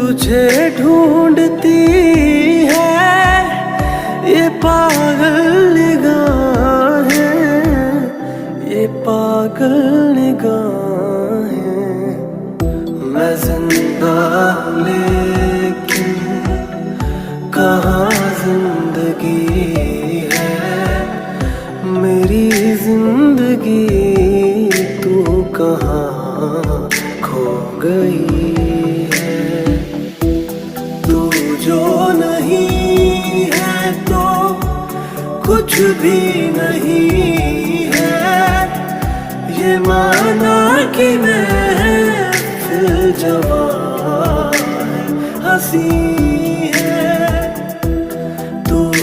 तुझे ढूंढती है ये पागल निगाहें, ये पागल निगाहें। मैं जिंदा लेकिन कहाँ जिंदगी है, मेरी जिंदगी तू कहाँ खो गई है। तू जो नहीं है तो कुछ भी नहीं है, ये माना कि मैं फिर जवान हंसी